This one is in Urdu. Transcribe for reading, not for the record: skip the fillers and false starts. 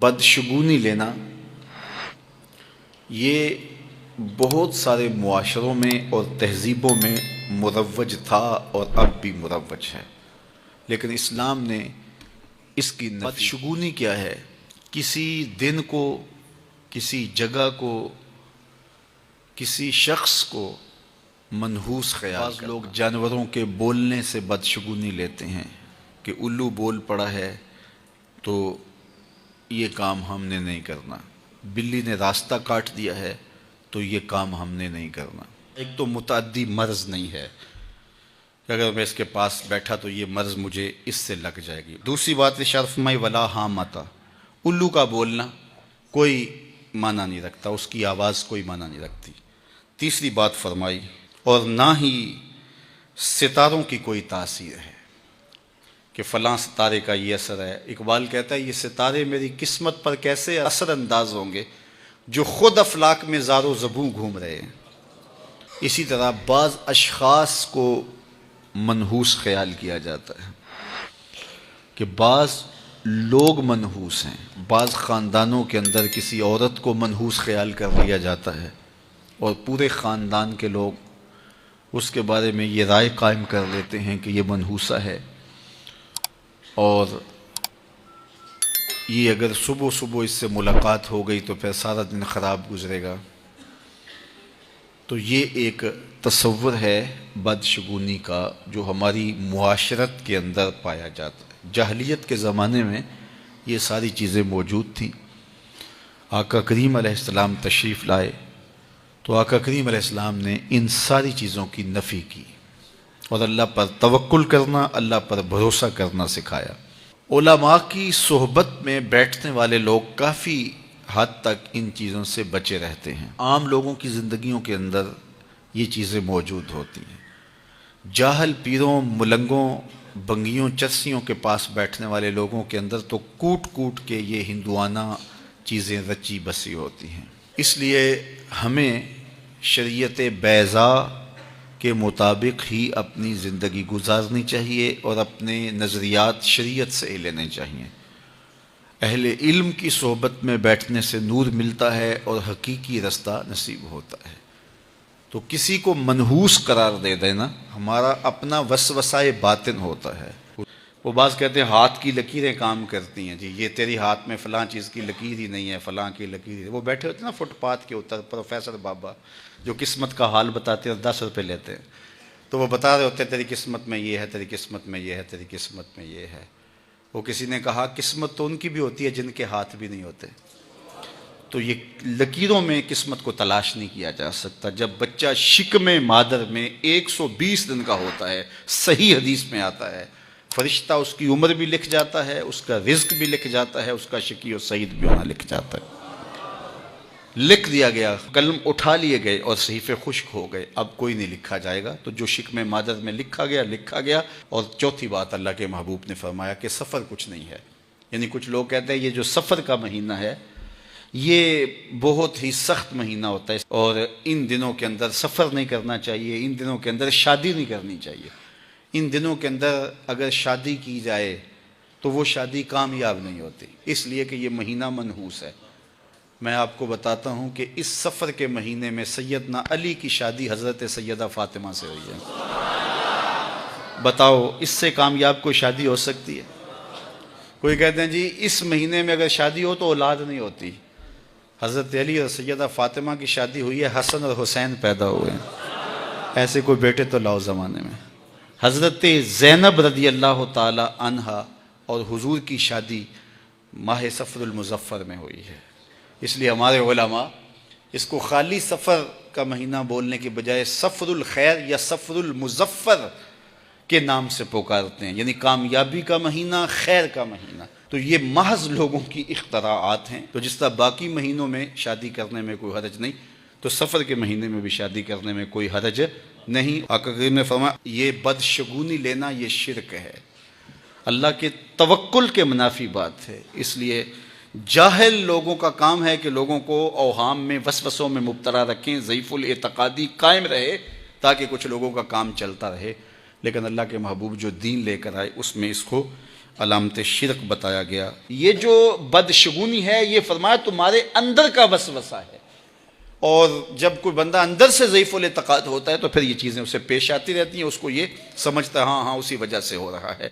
بدشگونی لینا یہ بہت سارے معاشروں میں اور تہذیبوں میں مروج تھا اور اب بھی مروج ہے، لیکن اسلام نے اس کی بدشگونی کیا ہے؟ کسی دن کو، کسی جگہ کو، کسی شخص کو منحوس خیال کرنا۔ لوگ جانوروں کے بولنے سے بدشگونی لیتے ہیں کہ الو بول پڑا ہے تو یہ کام ہم نے نہیں کرنا، بلی نے راستہ کاٹ دیا ہے تو یہ کام ہم نے نہیں کرنا۔ ایک تو متعدی مرض نہیں ہے کہ اگر میں اس کے پاس بیٹھا تو یہ مرض مجھے اس سے لگ جائے گی۔ دوسری بات ارشاد فرمائی ولا حامتا، الو کا بولنا کوئی معنی نہیں رکھتا، اس کی آواز کوئی معنی نہیں رکھتی۔ تیسری بات فرمائی اور نہ ہی ستاروں کی کوئی تاثیر ہے کہ فلاں ستارے کا یہ اثر ہے۔ اقبال کہتا ہے یہ ستارے میری قسمت پر کیسے اثر انداز ہوں گے جو خود افلاک میں زار و زبوں گھوم رہے ہیں۔ اسی طرح بعض اشخاص کو منحوس خیال کیا جاتا ہے کہ بعض لوگ منحوس ہیں، بعض خاندانوں کے اندر کسی عورت کو منحوس خیال کر لیا جاتا ہے اور پورے خاندان کے لوگ اس کے بارے میں یہ رائے قائم کر لیتے ہیں کہ یہ منحوسہ ہے، اور یہ اگر صبح صبح اس سے ملاقات ہو گئی تو پھر سارا دن خراب گزرے گا۔ تو یہ ایک تصور ہے بدشگونی کا جو ہماری معاشرت کے اندر پایا جاتا ہے۔ جاہلیت کے زمانے میں یہ ساری چیزیں موجود تھیں۔ آقا کریم علیہ السلام تشریف لائے تو آقا کریم علیہ السلام نے ان ساری چیزوں کی نفی کی اور اللہ پر توکل کرنا، اللہ پر بھروسہ کرنا سکھایا۔ علماء کی صحبت میں بیٹھنے والے لوگ کافی حد تک ان چیزوں سے بچے رہتے ہیں۔ عام لوگوں کی زندگیوں کے اندر یہ چیزیں موجود ہوتی ہیں۔ جاہل پیروں، ملنگوں، بنگیوں، چرسیوں کے پاس بیٹھنے والے لوگوں کے اندر تو کوٹ کوٹ کے یہ ہندوانہ چیزیں رچی بسی ہوتی ہیں۔ اس لیے ہمیں شریعت بیضاء کے مطابق ہی اپنی زندگی گزارنی چاہیے اور اپنے نظریات شریعت سے ہی لینے چاہیے۔ اہل علم کی صحبت میں بیٹھنے سے نور ملتا ہے اور حقیقی رستہ نصیب ہوتا ہے۔ تو کسی کو منحوس قرار دے دینا ہمارا اپنا وسوسہ باطن ہوتا ہے۔ وہ بعض کہتے ہیں ہاتھ کی لکیریں کام کرتی ہیں، جی یہ تیری ہاتھ میں فلاں چیز کی لکیر ہی نہیں ہے، فلاں کی لکیر ہی۔ وہ بیٹھے ہوتے ہیں نا فٹ پاتھ کے اوپر، پروفیسر بابا جو قسمت کا حال بتاتے ہیں اور 10 روپے لیتے ہیں، تو وہ بتا رہے ہوتے ہیں تیری قسمت میں یہ ہے، تیری قسمت میں یہ ہے، تیری قسمت میں یہ ہے۔ وہ کسی نے کہا قسمت تو ان کی بھی ہوتی ہے جن کے ہاتھ بھی نہیں ہوتے۔ تو یہ لکیروں میں قسمت کو تلاش نہیں کیا جا سکتا۔ جب بچہ شکم مادر میں 120 دن کا ہوتا ہے، صحیح حدیث میں آتا ہے، فرشتہ اس کی عمر بھی لکھ جاتا ہے، اس کا رزق بھی لکھ جاتا ہے، اس کا شقی و سعید بھی ہونا لکھ جاتا ہے۔ لکھ دیا گیا، قلم اٹھا لیے گئے اور صحیفے خشک ہو گئے، اب کوئی نہیں لکھا جائے گا۔ تو جو شکم مادر میں لکھا گیا۔ اور چوتھی بات اللہ کے محبوب نے فرمایا کہ سفر کچھ نہیں ہے۔ یعنی کچھ لوگ کہتے ہیں یہ جو سفر کا مہینہ ہے یہ بہت ہی سخت مہینہ ہوتا ہے اور ان دنوں کے اندر سفر نہیں کرنا چاہیے، ان دنوں کے اندر شادی نہیں کرنی چاہیے، ان دنوں کے اندر اگر شادی کی جائے تو وہ شادی کامیاب نہیں ہوتی، اس لیے کہ یہ مہینہ منحوس ہے۔ میں آپ کو بتاتا ہوں کہ اس سفر کے مہینے میں سیدنا علی کی شادی حضرت سیدہ فاطمہ سے ہوئی ہے۔ بتاؤ اس سے کامیاب کوئی شادی ہو سکتی ہے؟ کوئی کہتے ہیں جی اس مہینے میں اگر شادی ہو تو اولاد نہیں ہوتی۔ حضرت علی اور سیدہ فاطمہ کی شادی ہوئی ہے، حسن اور حسین پیدا ہوئے ہیں۔ ایسے کوئی بیٹے تو لاؤ زمانے میں۔ حضرت زینب رضی اللہ تعالی عنہا اور حضور کی شادی ماہ صفر المظفر میں ہوئی ہے۔ اس لیے ہمارے علماء اس کو خالی سفر کا مہینہ بولنے کے بجائے صفر الخیر یا صفر المظفر کے نام سے پکارتے ہیں، یعنی کامیابی کا مہینہ، خیر کا مہینہ۔ تو یہ محض لوگوں کی اختراعات ہیں۔ تو جس طرح باقی مہینوں میں شادی کرنے میں کوئی حرج نہیں، تو سفر کے مہینے میں بھی شادی کرنے میں کوئی حرج نہیں۔ آقا کریم نے فرمایا یہ بدشگونی لینا یہ شرک ہے، اللہ کے توکل کے منافی بات ہے۔ اس لیے جاہل لوگوں کا کام ہے کہ لوگوں کو اوہام میں، وسوسوں میں مبتلا رکھیں، ضعیف الاعتقادی قائم رہے تاکہ کچھ لوگوں کا کام چلتا رہے، لیکن اللہ کے محبوب جو دین لے کر آئے اس میں اس کو علامت شرک بتایا گیا. یہ جو بدشگونی ہے یہ فرمایا تمہارے اندر کا وسوسہ ہے، اور جب کوئی بندہ اندر سے ضعیف الاعتقاد ہوتا ہے تو پھر یہ چیزیں اسے پیش آتی رہتی ہیں، اس کو یہ سمجھتا ہے ہاں اسی وجہ سے ہو رہا ہے.